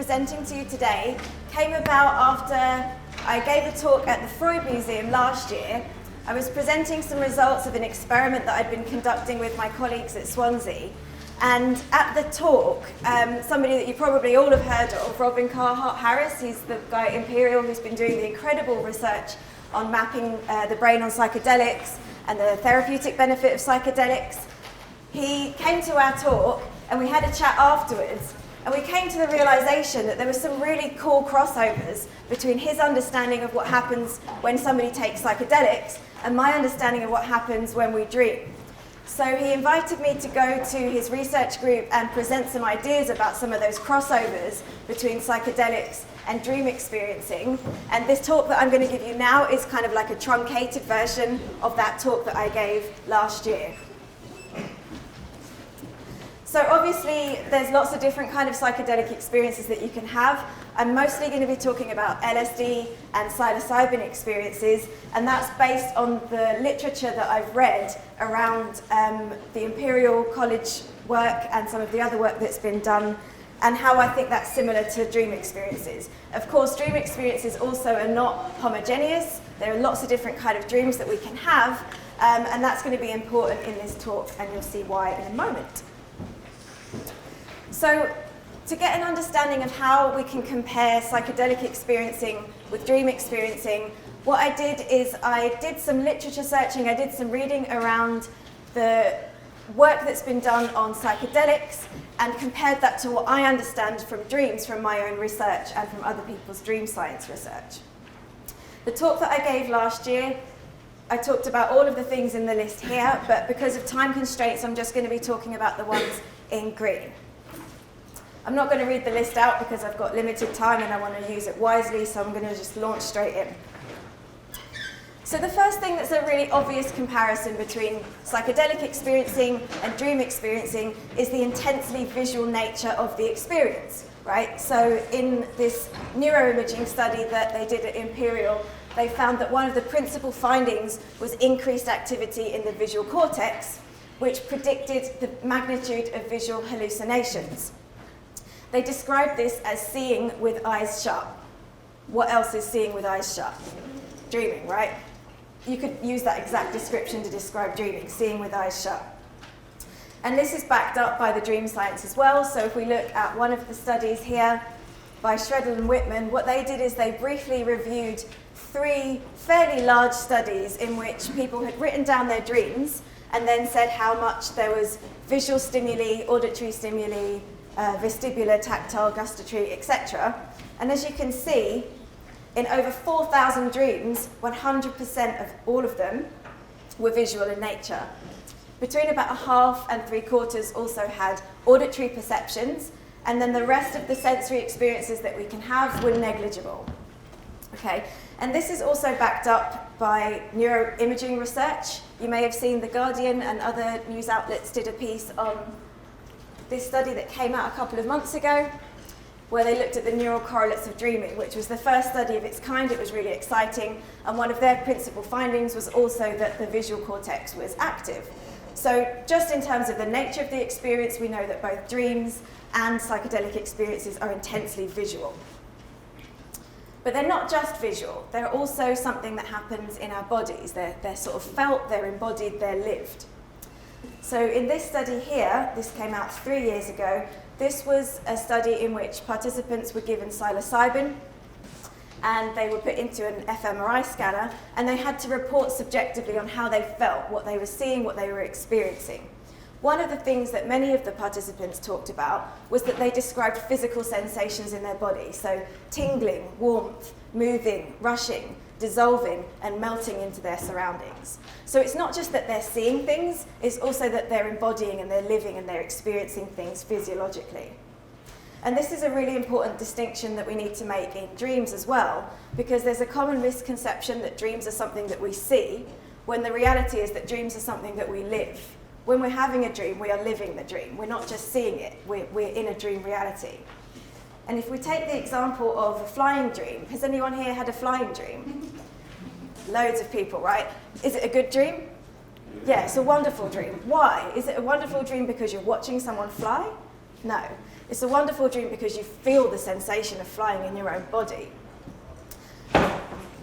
presenting to you today came about after I gave a talk at the Freud Museum last year. I was presenting some results of an experiment that I'd been conducting with my colleagues at Swansea. And at the talk, somebody that you probably all have heard of, Robin Carhart-Harris, he's the guy at Imperial who's been doing the incredible research on mapping the brain on psychedelics and the therapeutic benefit of psychedelics. He came to our talk and we had a chat afterwards, and we came to the realization that there were some really cool crossovers between his understanding of what happens when somebody takes psychedelics and my understanding of what happens when we dream. So he invited me to go to his research group and present some ideas about some of those crossovers between psychedelics and dream experiencing. And this talk that I'm going to give you now is kind of like a truncated version of that talk that I gave last year. So obviously, there's lots of different kind of psychedelic experiences that you can have. I'm mostly going to be talking about LSD and psilocybin experiences, and that's based on the literature that I've read around the Imperial College work and some of the other work that's been done, and how I think that's similar to dream experiences. Of course, dream experiences also are not homogeneous. There are lots of different kind of dreams that we can have, and that's going to be important in this talk, and you'll see why in a moment. So, to get an understanding of how we can compare psychedelic experiencing with dream experiencing, what I did is I did some literature searching, I did some reading around the work that's been done on psychedelics and compared that to what I understand from dreams from my own research and from other people's dream science research. The talk that I gave last year, I talked about all of the things in the list here, but because of time constraints, I'm just going to be talking about the ones in green. I'm not going to read the list out because I've got limited time and I want to use it wisely, so I'm going to just launch straight in. So the first thing that's a really obvious comparison between psychedelic experiencing and dream experiencing is the intensely visual nature of the experience, right? So in this neuroimaging study that they did at Imperial, they found that one of the principal findings was increased activity in the visual cortex, which predicted the magnitude of visual hallucinations. They described this as seeing with eyes shut. What else is seeing with eyes shut? Dreaming, right? You could use that exact description to describe dreaming, seeing with eyes shut. And this is backed up by the dream science as well. So if we look at one of the studies here by Shreddle and Whitman, what they did is they briefly reviewed 3 fairly large studies in which people had written down their dreams and then said how much there was visual stimuli, auditory stimuli, vestibular, tactile, gustatory, etc. And as you can see, in over 4,000 dreams, 100% of all of them were visual in nature. Between about a half and 3/4 also had auditory perceptions, and then the rest of the sensory experiences that we can have were negligible. Okay, and this is also backed up by neuroimaging research. You may have seen The Guardian and other news outlets did a piece on this study that came out a couple of months ago, where they looked at the neural correlates of dreaming, which was the first study of its kind. It was really exciting, and one of their principal findings was also that the visual cortex was active. So just in terms of the nature of the experience, we know that both dreams and psychedelic experiences are intensely visual. But they're not just visual, they're also something that happens in our bodies. They're sort of felt, they're embodied, they're lived. So in this study here, this came out 3 years ago, this was a study in which participants were given psilocybin and they were put into an FMRI scanner and they had to report subjectively on how they felt, what they were seeing, what they were experiencing. One of the things that many of the participants talked about was that they described physical sensations in their body, so tingling, warmth, moving, rushing, dissolving and melting into their surroundings. So it's not just that they're seeing things, it's also that they're embodying and they're living and they're experiencing things physiologically. And this is a really important distinction that we need to make in dreams as well, because there's a common misconception that dreams are something that we see, when the reality is that dreams are something that we live. When we're having a dream, we are living the dream. We're not just seeing it, we're in a dream reality. And if we take the example of a flying dream, has anyone here had a flying dream? Loads of people, right? Is it a good dream? Yeah, it's a wonderful dream. Why? Is it a wonderful dream because you're watching someone fly? No. It's a wonderful dream because you feel the sensation of flying in your own body.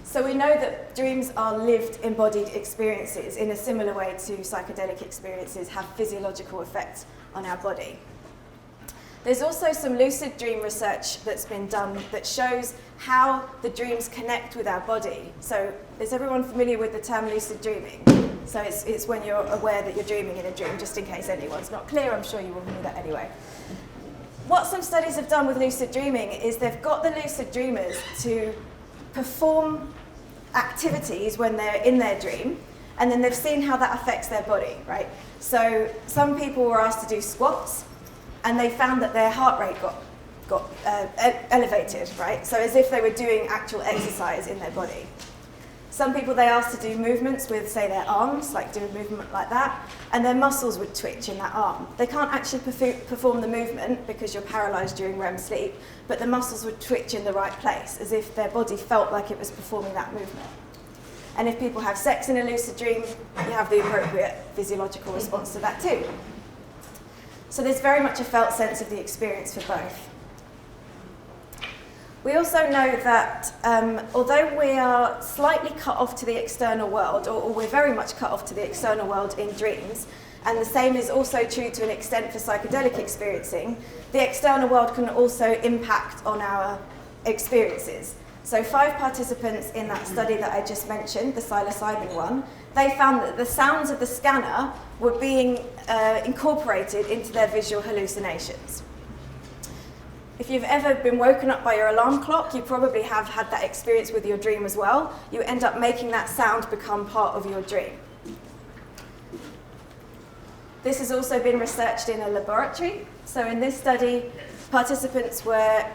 So we know that dreams are lived, embodied experiences in a similar way to psychedelic experiences have physiological effects on our body. There's also some lucid dream research that's been done that shows how the dreams connect with our body. So is everyone familiar with the term lucid dreaming? So it's when you're aware that you're dreaming in a dream, just in case anyone's not clear. I'm sure you all knew that anyway. What some studies have done with lucid dreaming is they've got the lucid dreamers to perform activities when they're in their dream, and then they've seen how that affects their body, right? So some people were asked to do squats, and they found that their heart rate got elevated, right? So as if they were doing actual exercise in their body. Some people they asked to do movements with, say, their arms, like do a movement like that, and their muscles would twitch in that arm. They can't actually perform the movement because you're paralyzed during REM sleep, but the muscles would twitch in the right place, as if their body felt like it was performing that movement. And if people have sex in a lucid dream, you have the appropriate physiological response to that too. So there's very much a felt sense of the experience for both. We also know that although we are slightly cut off to the external world, or we're very much cut off to the external world in dreams, and the same is also true to an extent for psychedelic experiencing, the external world can also impact on our experiences. So 5 participants in that study that I just mentioned, the psilocybin one, they found that the sounds of the scanner were being incorporated into their visual hallucinations. If you've ever been woken up by your alarm clock, you probably have had that experience with your dream as well. You end up making that sound become part of your dream. This has also been researched in a laboratory. So in this study, participants were,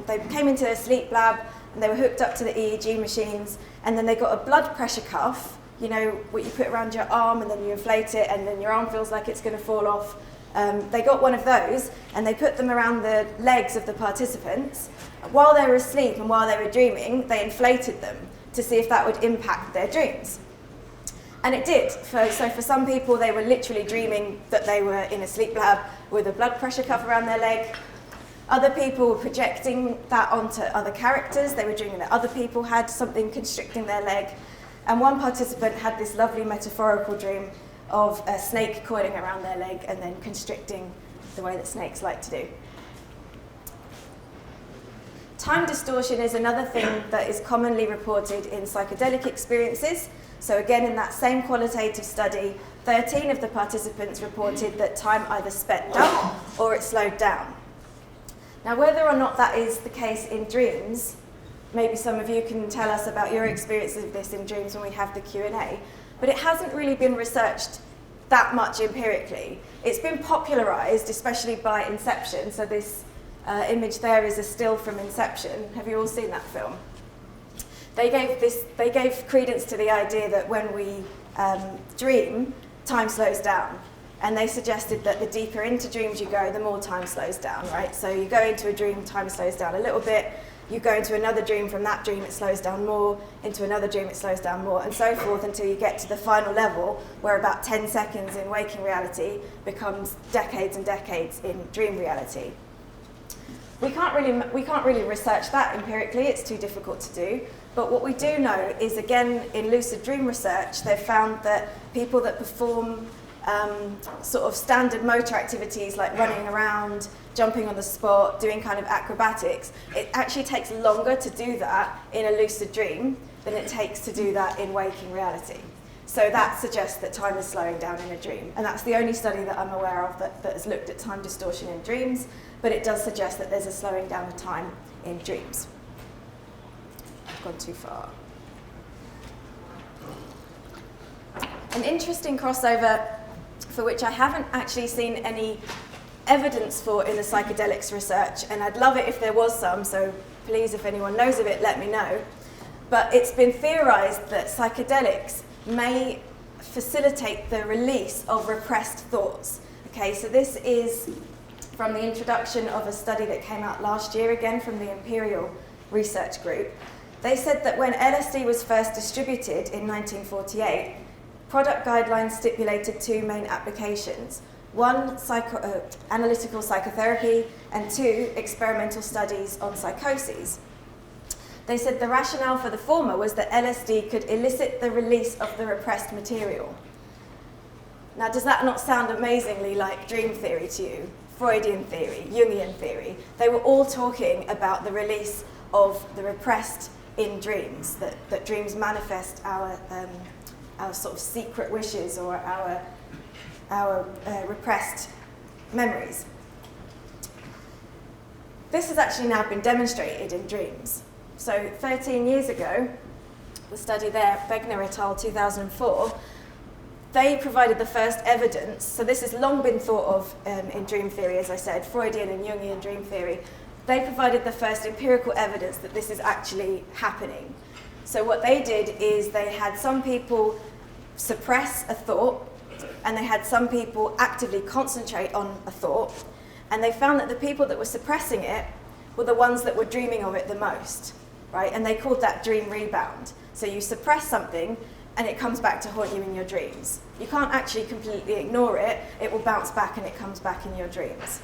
they came into a sleep lab and they were hooked up to the EEG machines, and then they got a blood pressure cuff, you know, what you put around your arm and then you inflate it and then your arm feels like it's going to fall off. They got one of those and they put them around the legs of the participants. While they were asleep and while they were dreaming, they inflated them to see if that would impact their dreams. And it did. So for some people, they were literally dreaming that they were in a sleep lab with a blood pressure cuff around their leg. Other people were projecting that onto other characters. They were dreaming that other people had something constricting their leg. And one participant had this lovely metaphorical dream of a snake coiling around their leg and then constricting the way that snakes like to do. Time distortion is another thing that is commonly reported in psychedelic experiences. So again, in that same qualitative study, 13 of the participants reported that time either sped up or it slowed down. Now, whether or not that is the case in dreams, maybe some of you can tell us about your experiences of this in dreams when we have the Q&A, but it hasn't really been researched that much empirically. It's been popularized, especially by Inception. So this image there is a still from Inception. Have you all seen that film? They gave credence to the idea that when we dream, time slows down. And they suggested that the deeper into dreams you go, the more time slows down, right? So you go into a dream, time slows down a little bit. You go into another dream, from that dream it slows down more, into another dream it slows down more, and so forth until you get to the final level where about 10 seconds in waking reality becomes decades and decades in dream reality. We can't really research that empirically, it's too difficult to do. But what we do know is, again, in lucid dream research, they've found that people that perform sort of standard motor activities like running around, jumping on the spot, doing kind of acrobatics, it actually takes longer to do that in a lucid dream than it takes to do that in waking reality. So that suggests that time is slowing down in a dream. And that's the only study that I'm aware of that has looked at time distortion in dreams, but it does suggest that there's a slowing down of time in dreams. I've gone too far. An interesting crossover for which I haven't actually seen any evidence for in the psychedelics research, and I'd love it if there was some, so please, if anyone knows of it, let me know. But it's been theorized that psychedelics may facilitate the release of repressed thoughts. Okay, so this is from the introduction of a study that came out last year, again from the Imperial Research Group. They said that when LSD was first distributed in 1948, product guidelines stipulated 2 main applications. one, analytical psychotherapy, and two, experimental studies on psychoses. They said the rationale for the former was that LSD could elicit the release of the repressed material. Now, does that not sound amazingly like dream theory to you? Freudian theory, Jungian theory. They were all talking about the release of the repressed in dreams, that dreams manifest our sort of secret wishes or our repressed memories. This has actually now been demonstrated in dreams. So 13 years ago, the study there, Begner et al., 2004, they provided the first evidence. So this has long been thought of in dream theory, as I said, Freudian and Jungian dream theory. They provided the first empirical evidence that this is actually happening. So what they did is they had some people suppress a thought, and they had some people actively concentrate on a thought, and they found that the people that were suppressing it were the ones that were dreaming of it the most, right? And they called that dream rebound. So you suppress something, and it comes back to haunt you in your dreams. You can't actually completely ignore it. It will bounce back, and it comes back in your dreams.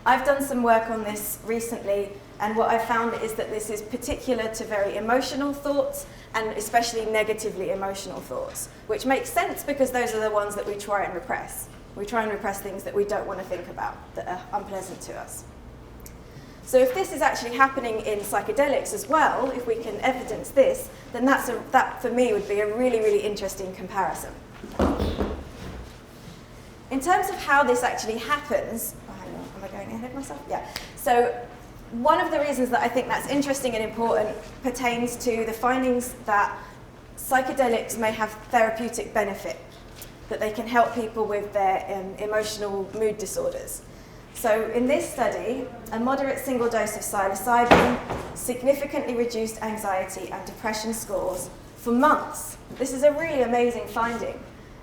I've done some work on this recently, and what I found is that this is particular to very emotional thoughts, and especially negatively emotional thoughts, which makes sense because those are the ones that we try and repress. We try and repress things that we don't want to think about, that are unpleasant to us. So if this is actually happening in psychedelics as well, if we can evidence this, then that for me would be a really, really interesting comparison. In terms of how this actually happens, am I going ahead of myself? Yeah. So one of the reasons that I think that's interesting and important pertains to the findings that psychedelics may have therapeutic benefit, that they can help people with their emotional mood disorders. So in this study, a moderate single dose of psilocybin significantly reduced anxiety and depression scores for months. This is a really amazing finding.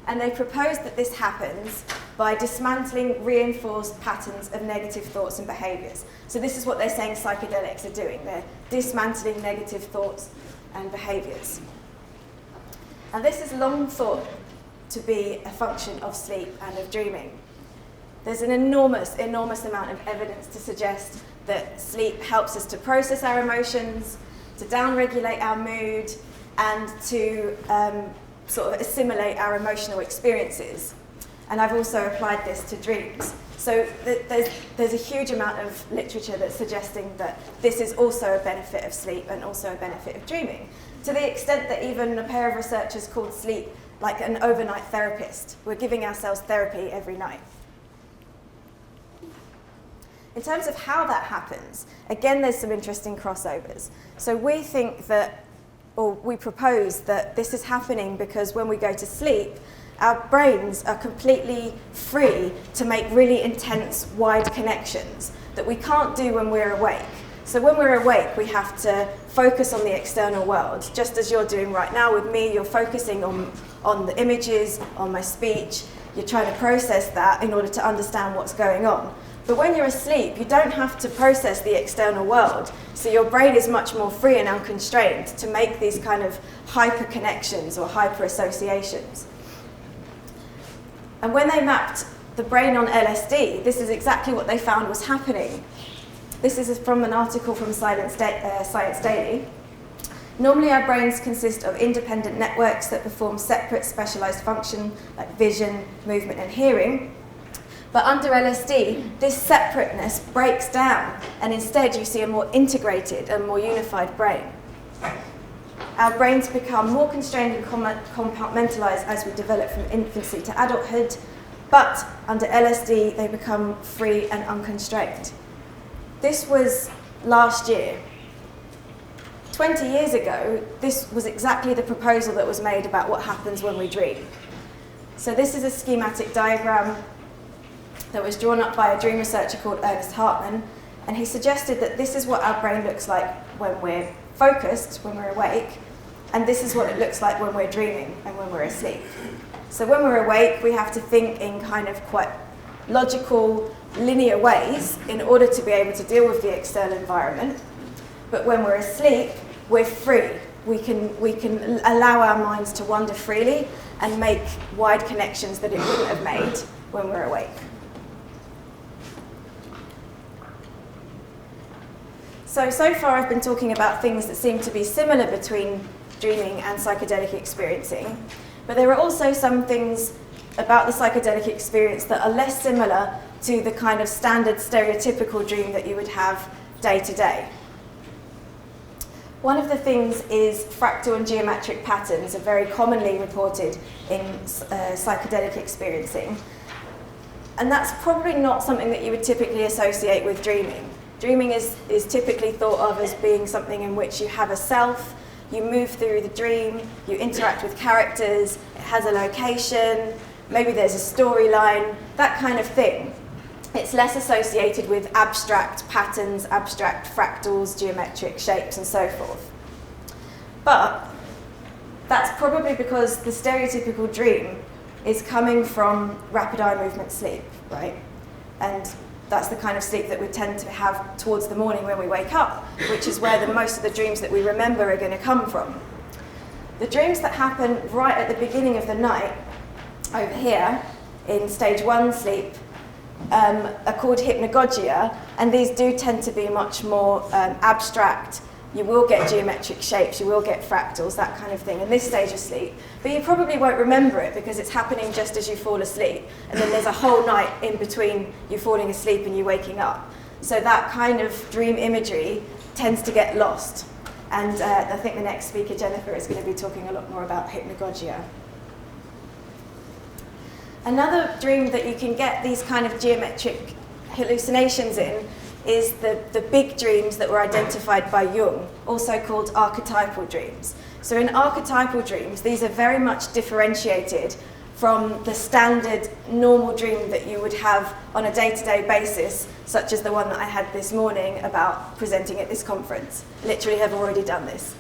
And they proposed that this happens by dismantling reinforced patterns of negative thoughts and behaviors. So this is what they're saying psychedelics are doing. They're dismantling negative thoughts and behaviors. And this is long thought to be a function of sleep and of dreaming. There's an enormous, enormous amount of evidence to suggest that sleep helps us to process our emotions, to downregulate our mood, and to sort of assimilate our emotional experiences. And I've also applied this to dreams. So there's a huge amount of literature that's suggesting that this is also a benefit of sleep and also a benefit of dreaming, to the extent that even a pair of researchers called sleep like an overnight therapist. We're giving ourselves therapy every night. In terms of how that happens, again, there's some interesting crossovers. So we think that, or we propose that this is happening because when we go to sleep, our brains are completely free to make really intense, wide connections that we can't do when we're awake. So when we're awake, we have to focus on the external world, just as you're doing right now with me. You're focusing on the images, on my speech. You're trying to process that in order to understand what's going on. But when you're asleep, you don't have to process the external world. So your brain is much more free and unconstrained to make these kind of hyper-connections or hyper-associations. And when they mapped the brain on LSD, this is exactly what they found was happening. This is from an article from Science Daily. Normally our brains consist of independent networks that perform separate specialized function like vision, movement and hearing. But under LSD, this separateness breaks down, and instead you see a more integrated and more unified brain. Our brains become more constrained and compartmentalized as we develop from infancy to adulthood, but under LSD, they become free and unconstrained. This was last year. 20 years ago, this was exactly the proposal that was made about what happens when we dream. So this is a schematic diagram that was drawn up by a dream researcher called Ernest Hartman, and he suggested that this is what our brain looks like when we're focused, when we're awake, and this is what it looks like when we're dreaming and when we're asleep. So when we're awake, we have to think in kind of quite logical, linear ways in order to be able to deal with the external environment. But when we're asleep, we're free. We can allow our minds to wander freely and make wide connections that it wouldn't have made when we're awake. So far I've been talking about things that seem to be similar between dreaming and psychedelic experiencing, but there are also some things about the psychedelic experience that are less similar to the kind of standard stereotypical dream that you would have day to day. One of the things is fractal and geometric patterns are very commonly reported in psychedelic experiencing, and that's probably not something that you would typically associate with dreaming. Dreaming is typically thought of as being something in which you have a self, you move through the dream, you interact with characters, it has a location, maybe there's a storyline, that kind of thing. It's less associated with abstract patterns, abstract fractals, geometric shapes, and so forth. But that's probably because the stereotypical dream is coming from rapid eye movement sleep, right? And that's the kind of sleep that we tend to have towards the morning when we wake up, which is where most of the dreams that we remember are going to come from. The dreams that happen right at the beginning of the night, over here, in stage 1 sleep, are called hypnagogia, and these do tend to be much more abstract. You will get geometric shapes, you will get fractals, that kind of thing in this stage of sleep. But you probably won't remember it because it's happening just as you fall asleep. And then there's a whole night in between you falling asleep and you waking up. So that kind of dream imagery tends to get lost. And I think the next speaker, Jennifer, is going to be talking a lot more about hypnagogia. Another dream that you can get these kind of geometric hallucinations in is the big dreams that were identified by Jung, also called archetypal dreams. So in archetypal dreams, these are very much differentiated from the standard normal dream that you would have on a day-to-day basis, such as the one that I had this morning about presenting at this conference. Literally have already done this.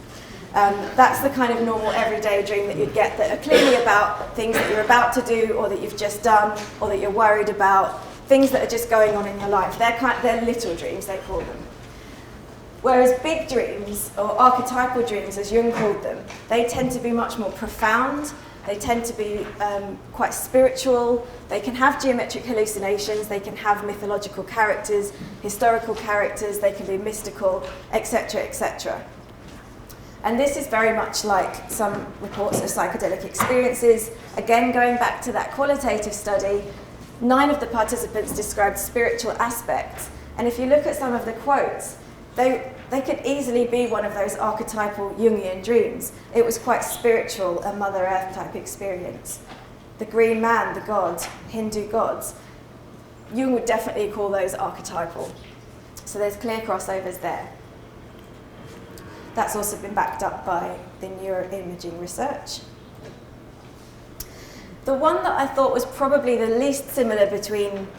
That's the kind of normal everyday dream that you'd get that are clearly about things that you're about to do or that you've just done or that you're worried about, things that are just going on in your life. They're little dreams, they call them. Whereas big dreams, or archetypal dreams as Jung called them, they tend to be much more profound, they tend to be quite spiritual, they can have geometric hallucinations, they can have mythological characters, historical characters, they can be mystical, etc., etc. And this is very much like some reports of psychedelic experiences. Again, going back to that qualitative study, 9 of the participants described spiritual aspects. And if you look at some of the quotes, they could easily be one of those archetypal Jungian dreams. It was quite spiritual, a Mother Earth type experience. The green man, the god, Hindu gods. Jung would definitely call those archetypal. So there's clear crossovers there. That's also been backed up by the neuroimaging research. The one that I thought was probably the least similar between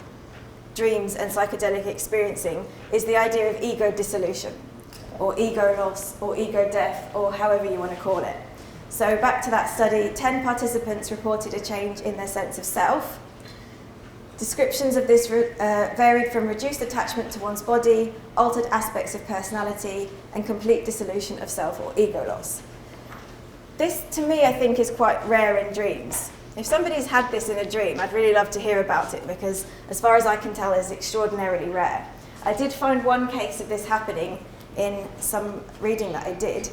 dreams and psychedelic experiencing is the idea of ego dissolution, or ego loss, or ego death, or however you want to call it. So back to that study, 10 participants reported a change in their sense of self. Descriptions of this varied from reduced attachment to one's body, altered aspects of personality, and complete dissolution of self or ego loss. This, to me, I think is quite rare in dreams. If somebody's had this in a dream, I'd really love to hear about it because, as far as I can tell, it's extraordinarily rare. I did find one case of this happening in some reading that I did.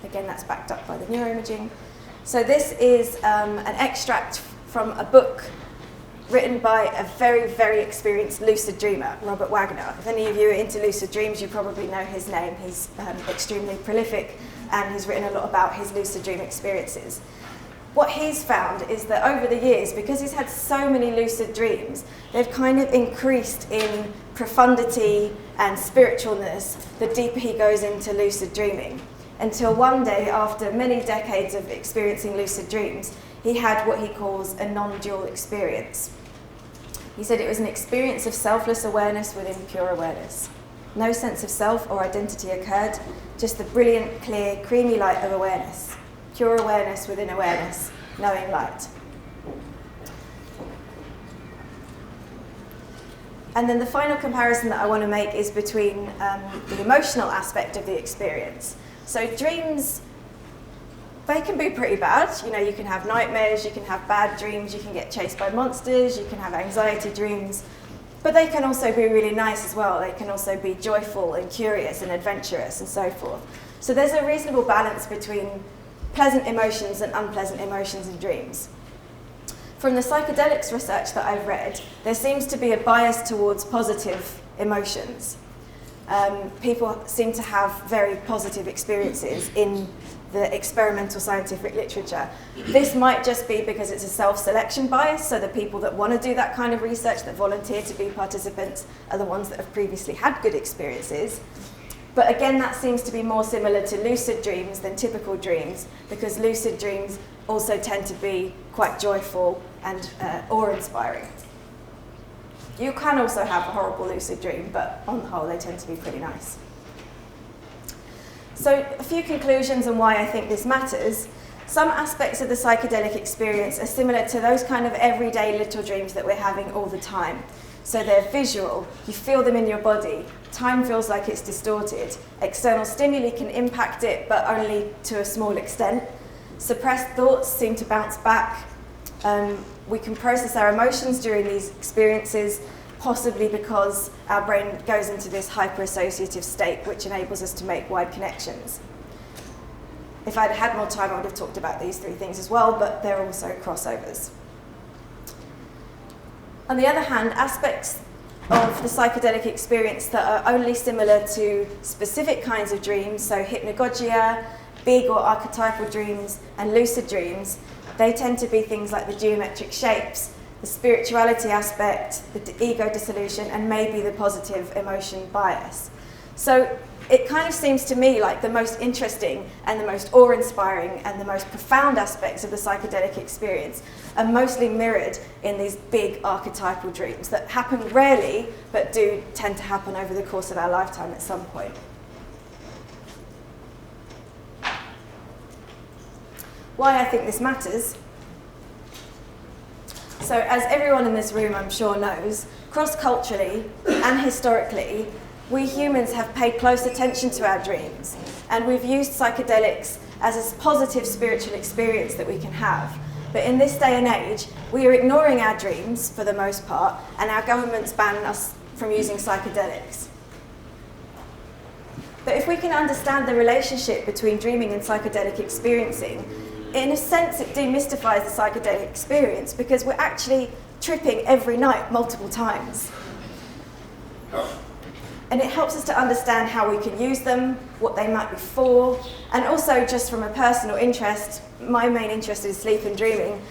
Again, that's backed up by the neuroimaging. So this is an extract from a book written by a very, very experienced lucid dreamer, Robert Wagner. If any of you are into lucid dreams, you probably know his name. He's extremely prolific, and he's written a lot about his lucid dream experiences. What he's found is that over the years, because he's had so many lucid dreams, they've kind of increased in profundity and spiritualness the deeper he goes into lucid dreaming. Until one day, after many decades of experiencing lucid dreams, he had what he calls a NonDual experience. He said it was an experience of selfless awareness within pure awareness. No sense of self or identity occurred, just the brilliant, clear, creamy light of awareness. Pure awareness within awareness, knowing light. And then the final comparison that I want to make is between the emotional aspect of the experience. So dreams they can be pretty bad. You know, you can have nightmares, you can have bad dreams, you can get chased by monsters, you can have anxiety dreams. But they can also be really nice as well. They can also be joyful and curious and adventurous and so forth. So there's a reasonable balance between pleasant emotions and unpleasant emotions in dreams. From the psychedelics research that I've read, there seems to be a bias towards positive emotions. People seem to have very positive experiences in the experimental scientific literature. This might just be because it's a self-selection bias, so the people that want to do that kind of research, that volunteer to be participants, are the ones that have previously had good experiences. But again, that seems to be more similar to lucid dreams than typical dreams, because lucid dreams also tend to be quite joyful and awe-inspiring. You can also have a horrible lucid dream, but on the whole, they tend to be pretty nice. So a few conclusions on why I think this matters. Some aspects of the psychedelic experience are similar to those kind of everyday little dreams that we're having all the time. So they're visual, you feel them in your body, time feels like it's distorted, external stimuli can impact it, but only to a small extent. Suppressed thoughts seem to bounce back. We can process our emotions during these experiences, possibly because our brain goes into this hyper-associative state, which enables us to make wide connections. If I'd had more time, I would have talked about these three things as well, but they're also crossovers. On the other hand, aspects of the psychedelic experience that are only similar to specific kinds of dreams, so hypnagogia, big or archetypal dreams, and lucid dreams, they tend to be things like the geometric shapes, the spirituality aspect, the ego dissolution, and maybe the positive emotion bias. So it kind of seems to me like the most interesting and the most awe-inspiring and the most profound aspects of the psychedelic experience are mostly mirrored in these big archetypal dreams that happen rarely, but do tend to happen over the course of our lifetime at some point. Why I think this matters. So as everyone in this room I'm sure knows, cross-culturally and historically, we humans have paid close attention to our dreams, and we've used psychedelics as a positive spiritual experience that we can have. But in this day and age, we are ignoring our dreams for the most part, and our governments ban us from using psychedelics. But if we can understand the relationship between dreaming and psychedelic experiencing, in a sense it demystifies the psychedelic experience, because we're actually tripping every night multiple times. And it helps us to understand how we can use them, what they might be for, and also just from a personal interest, my main interest is sleep and dreaming,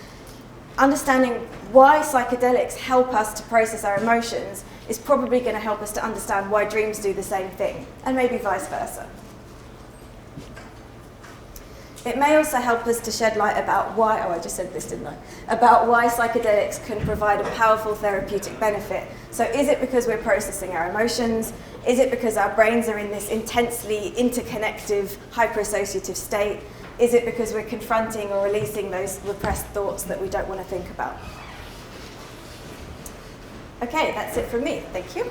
understanding why psychedelics help us to process our emotions is probably going to help us to understand why dreams do the same thing, and maybe vice versa. It may also help us to shed light about why, oh I just said this didn't I, about why psychedelics can provide a powerful therapeutic benefit. So is it because we're processing our emotions? Is it because our brains are in this intensely interconnective, hyper-associative state? Is it because we're confronting or releasing those repressed thoughts that we don't want to think about? Okay, that's it from me. Thank you.